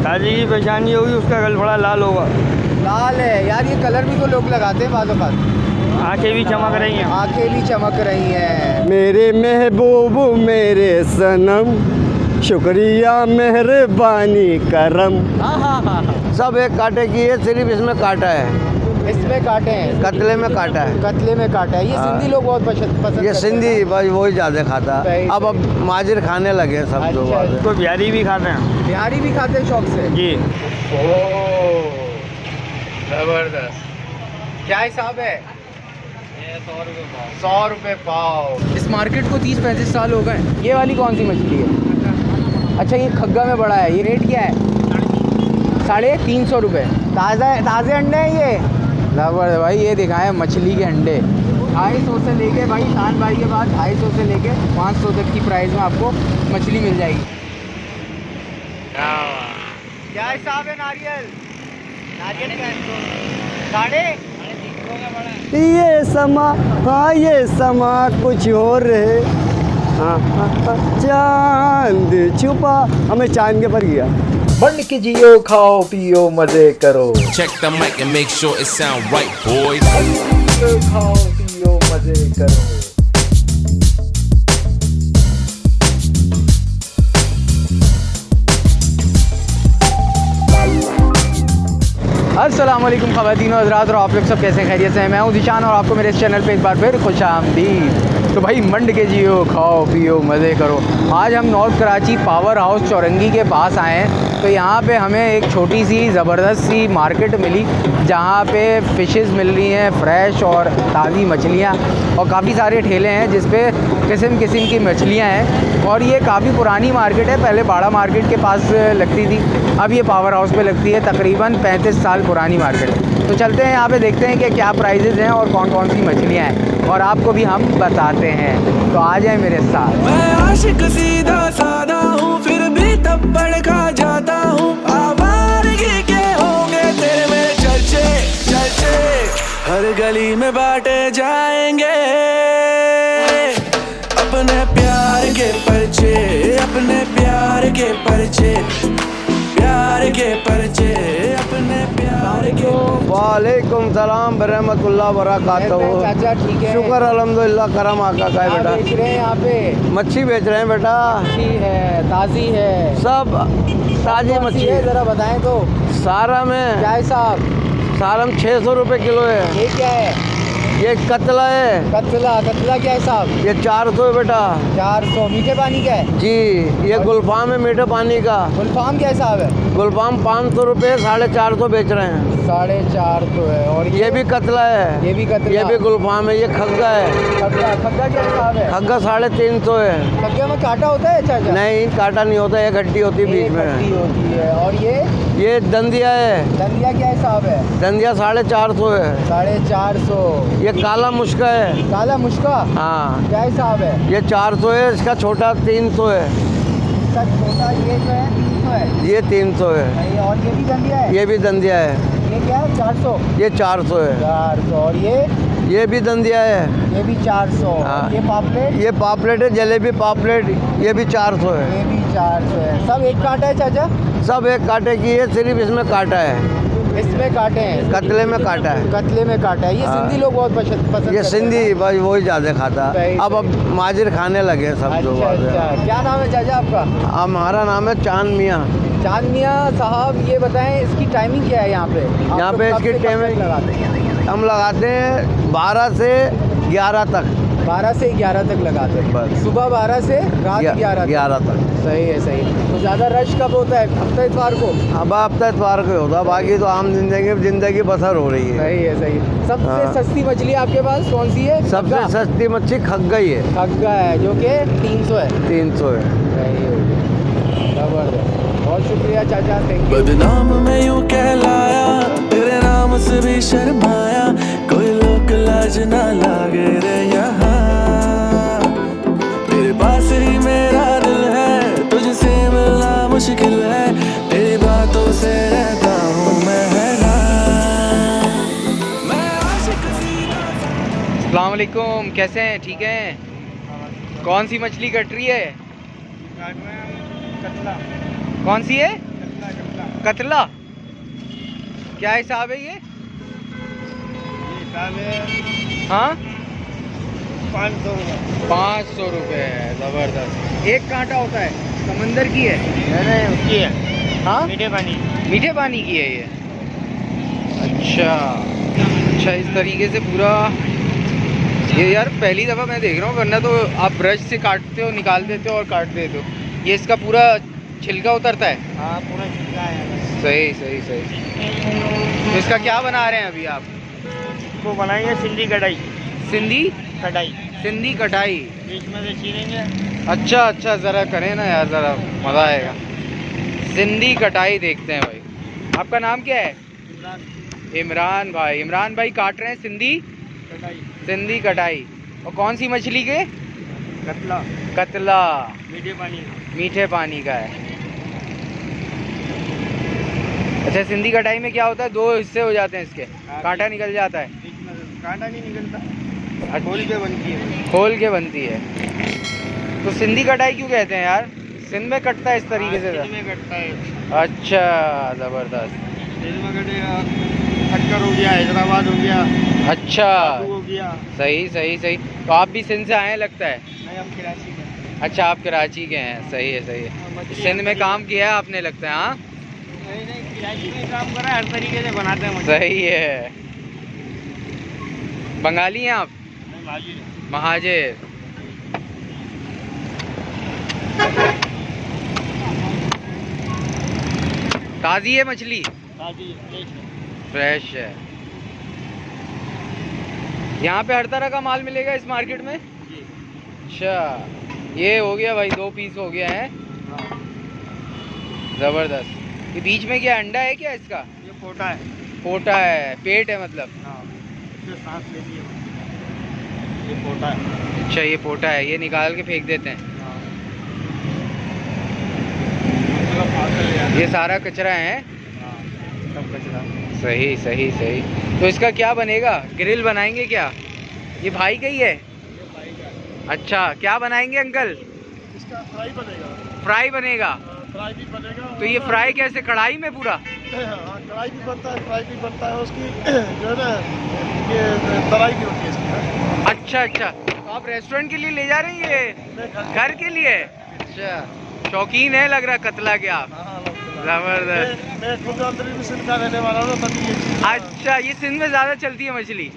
ताजी की पहचान ये होगी, उसका गल बड़ा लाल होगा। लाल है यार, ये कलर भी तो लोग लगाते हैं बाज़ों बात। आंखें भी चमक रही हैं। आंखें भी चमक रही हैं। मेरे महबूब मेरे सनम, शुक्रिया मेहरबानी करम। सब एक कांटे की है, सिर्फ इसमें कांटा है। इसमें कांटे हैं, कतले में कांटा है। कतले में कांटा है। ये सिंधी लोग बहुत पसंद ये सिंधी भाई वही ज़्यादा खाता है। अब माजिर खाने लगे हैं सब लोग। अच्छा। तो बिहारी भी खाते हैं। बिहारी भी खाते हैं शौक से जी। जबरदस्त। क्या हिसाब है? 100 रुपये पाव। इस मार्केट को 30-35 साल हो गए। ये वाली कौन सी मछली है? अच्छा, ये खग्गा में बड़ा है। ये रेट क्या है? 350 रुपये। ताज़े अंडे हैं ये। जबरदस्त भाई, ये दिखाएं मछली के अंडे। 250 से लेके भाई शान भाई के बाद 250 से लेके 500 तक की प्राइस में आपको मछली मिल जाएगी। क्या हिसाब है नारियल? नारियल क्या है? 350 ये समा, हाँ ये समा कुछ और है। हाँ, चांद छुपा, हमें चांद के पर गया। बन के जियो, खाओ पियो मजे करो। Check the mic and make sure it sound right, boys. खाओ पियो मजे करो। अस्सलाम वालेकुम ख़वातीन और हज़रात, और आप लोग सब कैसे खैरियत से हैं? मैं हूं ज़ीशान और आपको मेरे इस चैनल पे एक बार फिर खुशामदीद। तो भाई मंड के जियो, खाओ पियो मज़े करो। आज हम नॉर्थ कराची पावर हाउस चौरंगी के पास आए हैं। तो यहाँ पे हमें एक छोटी सी ज़बरदस्त सी मार्केट मिली, जहाँ पे फ़िशेस मिल रही हैं फ्रेश और ताज़ी मछलियाँ, और काफ़ी सारे ठेले हैं जिस पे किस्म किस्म की मछलियाँ हैं। और ये काफ़ी पुरानी मार्केट है, पहले बाड़ा मार्केट के पास लगती थी, अब ये पावर हाउस पे लगती है। तकरीबन 35 साल पुरानी मार्केट है। तो चलते हैं यहाँ पे, देखते हैं कि क्या प्राइजेज़ हैं और कौन कौन सी मछलियाँ हैं, और आपको भी हम बताते हैं। तो आ जाए मेरे साथ। मैं आशिक सीधा साधा हूँ, फिर भी थप्पड़ खा जाता हूँ। आवारगी के होंगे तेरे मेरे चर्चे, चर्चे हर गली में बांटे जाएंगे। अपने प्यार के पर्चे, अपने प्यार के पर्चे, प्यार के पर्चे, अपने प्यार के। वालेकुम सलाम बरहमतुल्लाह बरकातहू। चाचा ठीक है? शुक्र अल्हम्दुलिल्लाह, करम आका का है क्या बेटा। बेच रहे हैं यहाँ पे? मच्छी बेच रहे हैं बेटा, मच्छी है, ताज़ी है, सब ताज़ी कौन सी मच्छी है ज़रा बताएं तो। सारा में, क्या हिसाब? सारा में 600 रुपये किलो है। ये क्या है? ये कतला है, कतला। कतला क्या हिसाब? ये 400 है बेटा 400। मीठे पानी क्या है? जी। ये गुलफाम है मीठे पानी का। गुलफाम क्या हिसाब है? गुलफाम 500 रुपये, 450 बेच रहे हैं। 450 है। और ये भी कतला है, ये भी कतला। ये भी गुलफाम है। ये खग्गा है, खग्गा। खग्गा क्या हिसाब है? खग्गा 350 है। खग्गे में कांटा होता है चाचा? नहीं, कांटा नहीं होता, एक हड्डी होती है बीच एक हड्डी में। होती है। और ये दंदिया है, दंदिया क्या हिसाब है? दंदिया 450 है। 450। ये काला मुश्का है। काला मुश्का हाँ, क्या हिसाब है? ये 400 है। इसका छोटा 300 है। इसका छोटा ये जो है 300 है। ये 300 है। नहीं, और ये भी दंदिया है? ये भी दंदिया है। ये क्या है? 400। ये 400 है। 400। और ये भी दंदिया है। ये भी 400। हाँ। ये पापलेट? ये पापलेट है, जलेबी पापलेट, ये भी 400 है। ये भी 400 है। सब एक कांटा है चाचा? सब एक कांटे की है, सिर्फ इसमें कांटा है। इसमें कांटे हैं, कतले में कांटा है। कतले में कांटा है। ये हाँ। सिंधी लोग बहुत पसंद ये करते सिंधी हैं। भाई वही ज़्यादा खाता है। सही, अब माजिर खाने लगे हैं सब लोग। अच्छा। क्या नाम है चाचा आपका? हमारा नाम है चांद मियाँ। चांद मियाँ साहब, ये बताएं इसकी टाइमिंग क्या है यहाँ पे? आप यहाँ लोग पे कब इसकी से कब टाइमिंग तक लगाते हैं? हम लगाते हैं 12 से 11 तक। 12 से 11 तक लगाते हैं। बस। सुबह 12 से रात 11 तक। सही है, सही है। तो ज़्यादा रश कब होता है? हफ्ते इतवार को? अब हफ्ता इतवार को होता है, बाकी तो आम जिंदगी बसर हो रही है। सही है, सही है। सबसे हाँ। सस्ती मछली आपके पास कौन सी है? सबसे खग्गा? सस्ती मच्छी खग्गा ही है। खग्गा है, जो कि 300 है। 300 है। सही है, जबरदस्त। बहुत शुक्रिया चाचा, थैंक यू। बदनाम मैं यूं कहलाया, तेरे नाम से भी शर्माया, कोई लोग लाज ना लागे रे यहाँ। तेरे पास ही मेरा दिल है, तुझसे मिलना मुश्किल है, तेरी बातों से रहता हूँ मैं हैरान। मैं आशिक सीधा। अस्सलाम वालेकुम, कैसे हैं? ठीक हैं? कौन सी मछली कट रही है? कतला। कौन सी है? कतला क्या हिसाब है ये? हाँ 500 रुपये। ज़बरदस्त। एक कांटा होता है, समंदर की है? नहीं उसकी है। हाँ मीठे पानी की है ये। अच्छा इस तरीके से पूरा। ये यार पहली दफ़ा मैं देख रहा हूँ, वरना तो आप ब्रश से काटते हो, निकाल देते हो और काट देते हो। ये इसका पूरा छिलका उतरता है? हाँ पूरा छिलका है। सही। तो इसका क्या बना रहे हैं अभी आप? वो बनाएंगे सिंधी कढ़ाई। सिंधी कढ़ाई बीच में से चीरेंगे। अच्छा ज़रा करें ना यार, ज़रा मज़ा आएगा। सिंधी कढ़ाई देखते हैं भाई। आपका नाम क्या है? इमरान भाई काट रहे हैं सिंधी कढ़ाई। और कौन सी मछली के? कतला मीठे पानी का है। अच्छा सिंधी कढ़ाई में क्या होता है? 2 हिस्से हो जाते हैं इसके, कांटा निकल जाता है? कांटा नहीं निकलता, अच्छा, खोल के बनती है। तो सिंधी कढ़ाई क्यों कहते हैं यार? सिंध में कटता है इस तरीके से? सिंध में कटता है। अच्छा ज़बरदस्त। सिंध में कटेगा, खटकर हो गया, हैदराबाद हो गया, अच्छा हो गया। सही। तो आप भी सिंध से आए लगता है? नहीं हम कराची के। अच्छा आप कराची के हैं। सही है। सिंध में काम किया है आपने लगता है? हाँ नहीं कराची में काम करा, हर तरीके से बनाते हैं। सही है। बंगाली हैं आप? महाजिर। ताज़ी है मछली? फ्रेश है। यहाँ पे हर तरह का माल मिलेगा इस मार्केट में? अच्छा ये हो गया भाई, 2 पीस हो गया है। ज़बरदस्त। ये बीच में क्या अंडा है क्या इसका? ये पोटा है। पेट है मतलब? सांस लेती है ये पोटा है। अच्छा ये पोटा है, ये निकाल के फेंक देते हैं। ये सारा कचरा है? सब कचरा। सही। तो इसका क्या बनेगा? ग्रिल बनाएंगे क्या? ये भाई का ही है? अच्छा क्या बनाएंगे अंकल? इसका फ्राई बनेगा। फ्राई बनेगा? फ्राई भी बनेगा। तो ये फ्राई कैसे, कढ़ाई में पूरा? हाँ कढ़ाई भी बनता है, फ्राई भी बनता है। उसकी जो है ना ये तराई भी होती है इसकी। अच्छा तो आप रेस्टोरेंट के लिए ले जा रहे हैं ये? घर के लिए? अच्छा शौकीन है लग रहा कतला के आप। ज़बरदस्त। मैं खुद अंदरूनी सिंध का रहने वाला हूँ, तभी ये चीज़। अच्छा ये सिंध में ज़्यादा चलती है मछली?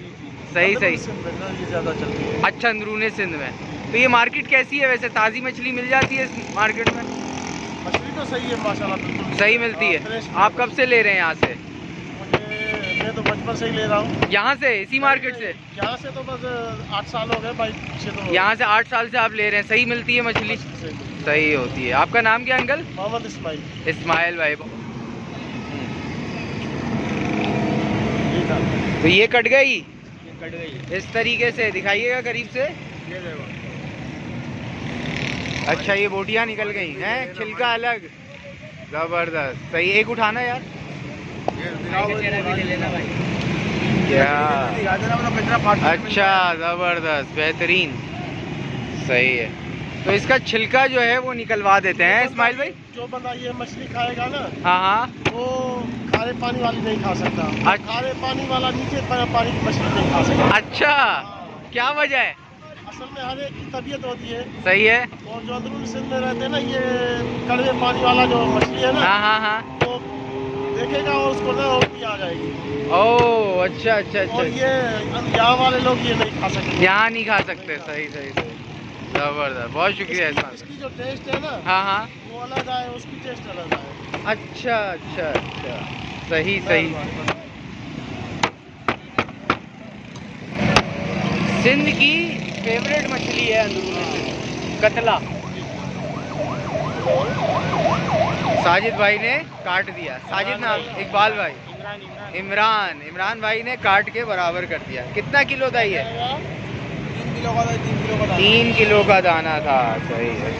सही। ये ज़्यादा चलती है। अच्छा अंदरूनी सिंध में। तो ये मार्केट कैसी है वैसे? ताज़ी मछली मिल जाती है इस मार्केट में? मछली तो सही है माशाल्लाह, बिल्कुल सही मिलती है। आप कब से ले रहे हैं यहाँ से? मैं तो बचपन से ही ले रहा हूँ। यहाँ से, इसी मार्केट से? यहाँ से तो बस 8 साल हो गए, बाइक से तो। यहाँ से 8 साल से आप ले रहे हैं। सही मिलती है मछली? सही होती है। आपका नाम क्या अंकल? मोहम्मद इस्माइल भाई। तो ये कट गई इस तरीके से, दिखाइएगा करीब से। अच्छा ये बोटियाँ निकल गई हैं, छिलका अलग। ज़बरदस्त। सही। एक उठाना यार। क्या? अच्छा ज़बरदस्त, बेहतरीन। सही है। तो इसका छिलका जो है वो निकलवा देते हैं इस्माइल भाई? जो बंदा ये मछली खाएगा ना, हाँ वो खारे पानी वाली नहीं खा सकता। खारे पानी वाला नीचे पानी की मछली नहीं खा सकता। अच्छा क्या वजह है? असल में हर एक की तबीयत होती है। सही है। और जो अंदरूनी सिंध में रहते हैं ना, ये कड़वे पानी वाला जो मछली है ना, हाँ तो देखेगा और उसको ना उल्टी आ जाएगी। ओह अच्छा। और ये यहाँ वाले लोग ये नहीं खा सकते। यहाँ नहीं खा सकते। सही। ज़बरदस्त, बहुत शुक्रिया इस्माइल। इसकी जो टेस्ट है ना, हाँ वो अलग है, उसकी टेस्ट अलग है। अच्छा। सही। सिंध की फेवरेट मछली है अंदरूनी सिंध, कतला। साजिद भाई ने काट दिया। साजिद नाम? इकबाल भाई। इमरान भाई ने काट के बराबर कर दिया। कितना किलो था ये? 3 किलो का दाना था। सही है।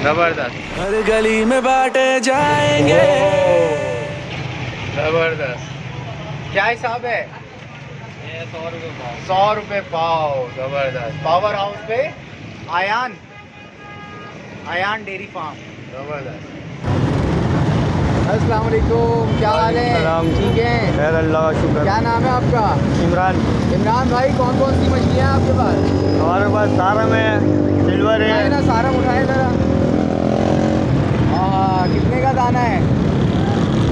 ज़बरदस्त। हर गली में बांटे जाएंगे। ज़बरदस्त। क्या हिसाब है? 100 रुपये पाव। ज़बरदस्त। पावर हाउस पे आयान डेयरी फार्म। ज़बरदस्त। अस्सलाम वालेकुम, क्या हाल है? सलाम। ठीक है। खैर अल्लाह का शुक्र। क्या नाम है आपका? इमरान। इमरान भाई, कौन कौन सी मछलियाँ हैं आपके पास? हमारे पास सारम है, सिल्वर उठाए है। ना, सारा उठाए ज़रा। हाँ, कितने का दाना है?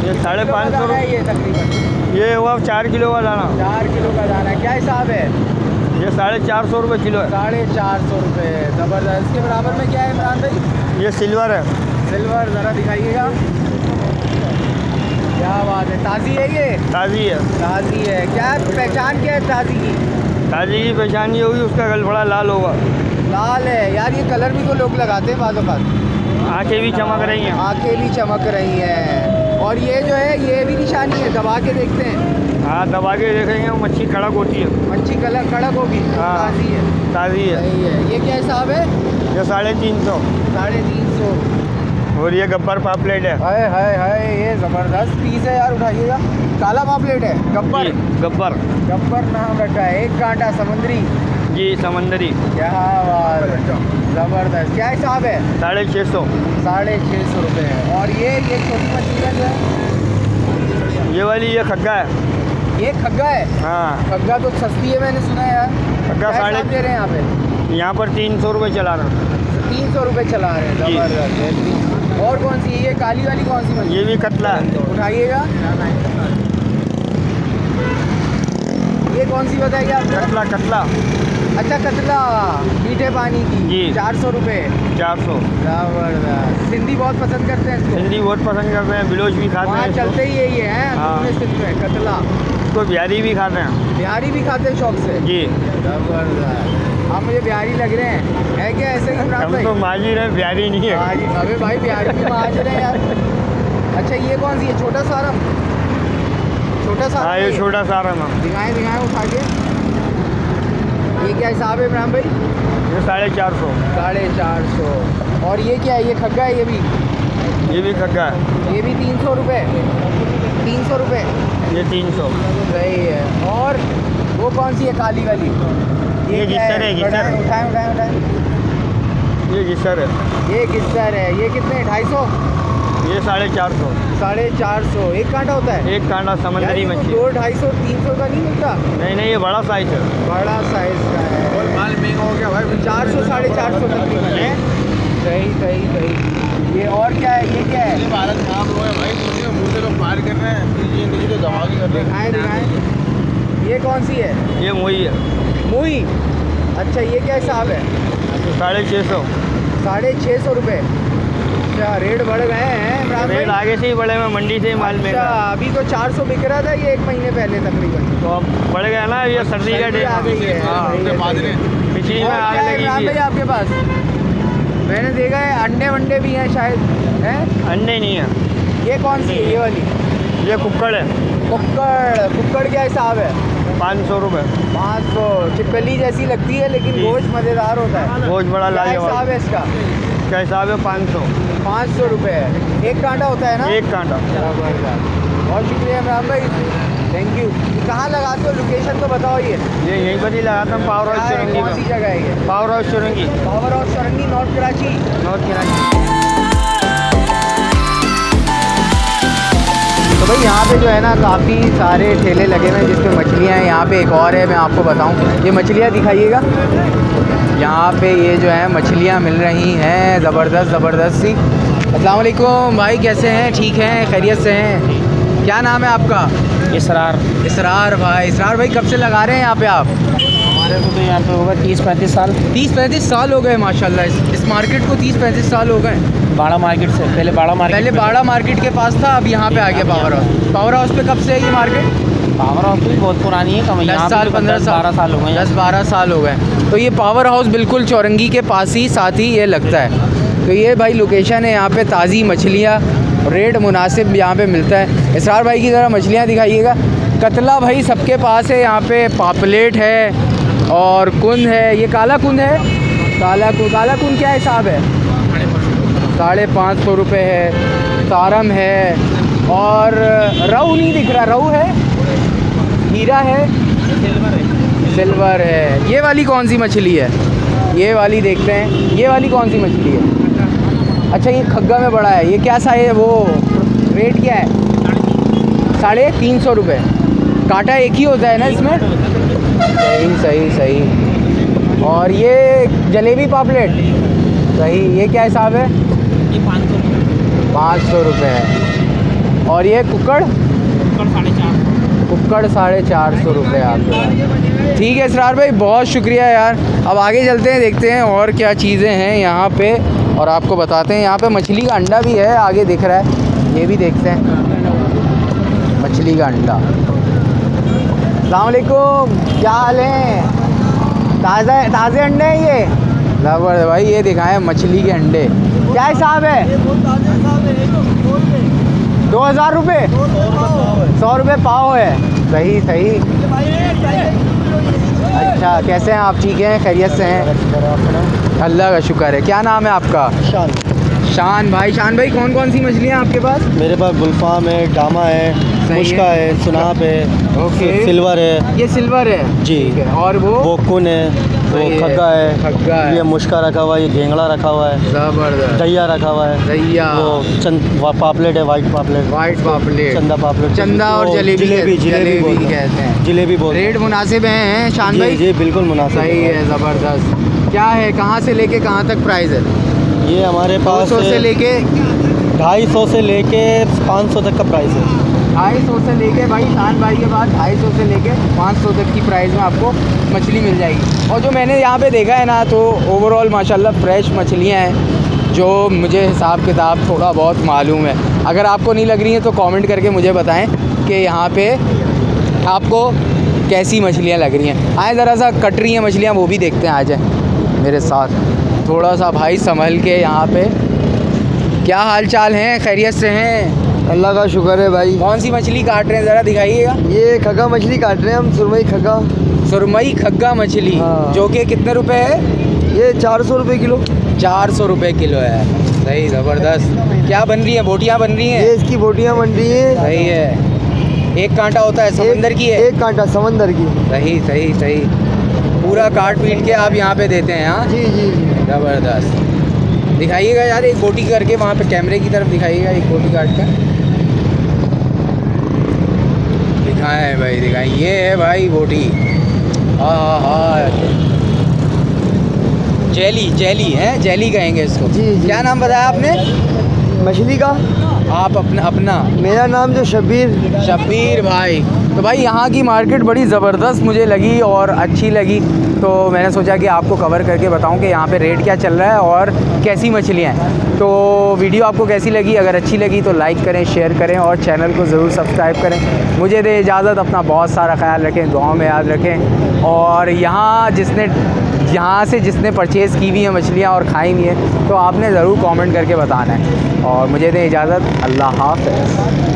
ये किलो का 550 दाना है ये तकरीबन? ये हुआ 4 किलो का दाना। 4 किलो का दाना। क्या हिसाब है? ये 450 रुपये किलो है। 450 रुपये। ज़बरदस्त। इसके बराबर में क्या है इमरान भाई? ये सिल्वर है। सिल्वर ज़रा दिखाइएगा। क्या बात है, ताज़ी है ये? ताज़ी है। ताज़ी है। क्या पहचान क्या है ताज़ी की? ताज़ी की पहचान ये होगी, उसका गल थोड़ा लाल होगा। लाल है यार, ये कलर भी तो लोग लगाते हैं बाज़ औक़ात। आँखें भी चमक रही हैं। आँखें भी चमक रही हैं। और ये जो है ये भी निशानी है, दबा के देखते हैं। हाँ, दबा के देखेंगे, वो मच्छी कड़क होती है। मच्छी कलर कड़क होगी। हाँ। ताज़ी है। ताज़ी है। सही है। ये क्या हिसाब है? ये 350। 350। और ये गब्बर पापलेट है। हाय हाय हाय, ये ज़बरदस्त पीस है यार, उठाइएगा। काला पापलेट है, गब्बर। जी, गब्बर। गब्बर नाम रखा है। एक कांटा समुद्री। जी, समंदरी। क्या बात है, ज़बरदस्त। क्या हिसाब है? 650। 650 रुपये। और ये छोटी मछली का जो है? ये वाली ये खग्गा है। ये खग्गा है। हाँ, खग्गा तो सस्ती है, मैंने सुना है यार। खग्गा क्या साढ़े हिसाब दे रहे हैं यहाँ पे? यहाँ पर 300 रुपये चला रहा हूँ। 300 रुपये चला रहे हैं। जी। ज़बरदस्त। और कौन सी है ये? काली वाली कौन सी मछली? ये भी कतला है। उठाइएगा। ये कौन सी बताइए आपने? कतला कतला अच्छा, कतला मीठे पानी की। जी। 400 रुपये। 400। ज़बरदस्त। सिंधी बहुत पसंद करते हैं इसको। हिंदी बहुत पसंद करते हैं, बिलोच भी खाते वहाँ हैं चलते ही यही है हाँ। पूरे सिंध में, कतला। इसको बिहारी भी खाते हैं। बिहारी भी खाते हैं शौक से। जी, ज़बरदस्त। आप मुझे बिहारी लग रहे हैं, है क्या ऐसे ही इमरान हम भाई? तो माजी रहे, बिहारी नहीं है। हाँ जी, अबे भाई बिहारी भी माज रहे हैं यार। अच्छा, ये कौन सी है? छोटा सारम। छोटा सारम हाँ, है ये छोटा सारा ना। दिखाएं दिखाएं उठा के। ये क्या हिसाब है इमरान भाई? ये 450। 450। और ये क्या है? ये खग्गा है ये भी? ये भी खग्गा है। ये भी 300 रुपये। 300 रुपये। ये 300। सही है। और वो कौन सी है काली वाली? ये क्या गिस्सर है, गिस्सर। उठाएं उठाएं उठाएं उठाएं। ये गिस्सर है। ये गिस्सर है। ये कितने? 250? ये 450। 450। एक कांटा होता है? एक कांटा समंदरी यार, ये तो मछली। 200, 250, 300 का नहीं मिलता? नहीं नहीं, ये बड़ा साइज है। बड़ा साइज का है। और माल महंगा हो गया भाई। 400 450 तकरीबन है। सही सही सही। ये और क्या है? ये क्या है? भारत खराब हुआ है भाई, मुँह से लोग बाहर कर रहे हैं, ये नीचे तो दबा के कर रहे हैं। दिखाएं दिखाएं। ये कौन सी है? ये मोई है। मूई। अच्छा, ये क्या हिसाब है? 650। 650 रुपये। अच्छा, रेट बढ़ गए हैं इमरान रेट भाई। आगे से ही बढ़े हुए, मंडी से ही माल अच्छा, महंगा। अभी तो 400 बिक रहा था ये 1 महीने पहले तकरीबन। तो अब बढ़ गया ना, ये सर्दी का सर्दी आ गई है। हाँ, सही है, सही है। पिछली में और आग क्या है लगी इमरान थी। भाई आपके पास? मैंने देखा है अंडे वंडे भी हैं शायद, हैं? अंडे नहीं है। ये कौन सी है? ये वाली ये कुक्कड़ है। कुक्कड़। कुक्कड़ क्या हिसाब है? 500 रुपये। 500। छिपकली जैसी लगती है लेकिन जी। गोश्त मज़ेदार होता है। बहुत बड़ा क्या हिसाब लाजवाब। है इसका? क्या हिसाब है? 500। 500 रुपये। एक कांटा होता है ना? एक कांटा। बहुत शुक्रिया इमरान भाई, थैंक यू। कहाँ लगाते हो? लोकेशन तो बताओ। ये ये यहीं पर ही लगाता हूँ, पावर हाउस क्या है? चुरंगी कौन सी में। जगह है ये? Power house Chowrangi, power house Chowrangi, north Karachi. North Karachi. तो भाई यहाँ पे जो है ना काफ़ी सारे ठेले लगे हुए हैं जिसमें मछलियाँ हैं। यहाँ पे एक और है, मैं आपको बताऊँ। ये मछलियाँ दिखाइएगा। यहाँ पे ये जो है मछलियाँ मिल रही हैं, ज़बरदस्त ज़बरदस्त सी। अस्सलाम वालेकुम भाई, कैसे हैं? ठीक हैं? खैरियत से हैं? क्या नाम है आपका? इसरार। इसरार भाई। इसरार भाई, कब से लगा रहे हैं यहाँ पे आप? हमारे को तो यहाँ पे होगा 30-35 साल। 30-35 साल हो गए माशाल्लाह। इस मार्केट को 30-35 साल हो गए। बाड़ा मार्केट से पहले बाड़ा मार्केट पहले बाड़ा मार्केट के पास था, अब यहाँ पे आ गया पावर हाउस। पावर हाउस पे कब से है ये मार्केट? पावर हाउस भी बहुत पुरानी है, कम 10 साल 15 साल 12 साल हो गए। 10-12 साल हो गए। तो ये पावर हाउस बिल्कुल चौरंगी के पास ही साथ ही ये लगता है। तो ये भाई लोकेशन है, यहाँ पे ताज़ी मछलियाँ, रेट मुनासिब यहाँ पे मिलता है। इसरार भाई की ज़रा मछलियाँ दिखाइएगा। कतला भाई सबके पास है, यहाँ पे पापलेट है और कुन है। ये काला कुन है। काला कुन क्या हिसाब है? 550 रुपये है। सारम है और रहू नहीं दिख रहा। रहू है, हीरा है, सिल्वर है। ये वाली कौन सी मछली है? ये वाली देखते हैं। ये वाली कौन सी मछली है? अच्छा, ये खग्गा में बड़ा है। ये क्या सा है? वो रेट क्या है? 350 रुपये। कांटा एक ही होता है ना इसमें? सही सही सही। और ये जलेबी पापलेट सही, ये क्या हिसाब है? ये 500 रुपये है। और ये कुक्कड़? कुक्कड़ 450 रुपये आपके। ठीक है इसरार भाई, बहुत शुक्रिया यार। अब आगे चलते हैं, देखते हैं और क्या चीज़ें हैं यहाँ पे और आपको बताते हैं। यहाँ पे मछली का अंडा भी है, आगे दिख रहा है, ये भी देखते हैं। मछली का अंडा। अस्सलाम वालेकुम, क्या हाल है? ताज़े अंडे हैं ये? ज़बरदस्त भाई, ये दिखाएं मछली के अंडे। क्या हिसाब है? 2000 रुपये? 100 रुपये पाव है। सही सही। अच्छा, कैसे हैं आप? ठीक हैं, खैरियत से हैं? अल्लाह का शुक्र है। क्या नाम है आपका? शान भाई। शान भाई, कौन कौन सी मछलियाँ आपके पास? मेरे पास गुलफाम है, डामा है, मुश्का है, सुनाप है, ओके। सिल्वर है। ये सिल्वर है जी। ठीक है। और वो कुन है, वो सही है, खग्गा है, खग्गा है। ये मुश्का रखा हुआ है, ये घेंगड़ा रखा हुआ है, ज़बरदस्त। दैया रखा हुआ है, दैया। वो पापलेट है, वाइट पापलेट, वाइट पापलेट, चंदा पापलेट, चंदा और वो जलेबी जलेबी बोलते हैं। कहते हैं। जलेबी बोलते हैं। रेट मुनासिब हैं शान भाई? जी बिल्कुल मुनासिब सही है, ज़बरदस्त। क्या है, कहाँ से लेके कहाँ तक प्राइस है? ये हमारे पास 200 से लेके 250 से लेके 500 तक का प्राइस है। 250 से लेके भाई, शान भाई के पास 250 से लेके 500 तक की प्राइस में आपको मछली मिल जाएगी। और जो मैंने यहाँ पे देखा है ना, तो ओवरऑल माशाल्लाह फ्रेश मछलियाँ हैं, जो मुझे हिसाब किताब थोड़ा बहुत मालूम है। अगर आपको नहीं लग रही हैं तो कमेंट करके मुझे बताएं कि यहाँ पे आपको कैसी मछलियाँ लग रही हैं। आए ज़रा सा कट रही हैं मछलियाँ, वो भी देखते हैं। आ जाए मेरे साथ, थोड़ा सा भाई संभल के। यहाँ पे क्या हाल चाल हैं? खैरियत से हैं? अल्लाह का शुक्र है भाई। कौन सी मछली काट रहे हैं, ज़रा दिखाइएगा। ये खग्गा मछली काट रहे हैं हम, सुरमई खग्गा। सुरमई खग्गा मछली, हाँ। जो कि कितने रुपए है? ये 400 रुपये किलो। 400 रुपये किलो है। सही, ज़बरदस्त। क्या बन रही है? बोटियाँ बन रही ये हैं? इसकी बोटियाँ बन रही हैं। सही है। एक कांटा होता है, समंदर की है? एक कांटा समंदर की। सही सही सही। पूरा काट पीट के आप यहाँ पे देते हैं? हाँ जी जी जी। ज़बरदस्त। दिखाइएगा यार, एक बोटी करके वहाँ पे कैमरे की तरफ दिखाइएगा, एक बोटी काट कर दिखाएं भाई, दिखाएं। ये है भाई बोटी। हाँ हाँ, जेली, जेली है, जेली कहेंगे इसको। जी, जी। क्या नाम बताया आपने मछली का? आप अपना मेरा नाम जो शब्बीर भाई। तो भाई यहाँ की मार्केट बड़ी ज़बरदस्त मुझे लगी और अच्छी लगी, तो मैंने सोचा कि आपको कवर करके बताऊं कि यहाँ पे रेट क्या चल रहा है और कैसी मछलियाँ हैं। तो वीडियो आपको कैसी लगी? अगर अच्छी लगी तो लाइक करें, शेयर करें और चैनल को ज़रूर सब्सक्राइब करें। मुझे दे इजाज़त, अपना बहुत सारा ख्याल रखें, दुआओं में याद रखें। और यहाँ से जिसने परचेज़ की हुई है मछलियाँ और खाई हुई हैं, तो आपने ज़रूर कमेंट करके बताना है। और मुझे दें इजाज़त, अल्लाह हाफ़िज़।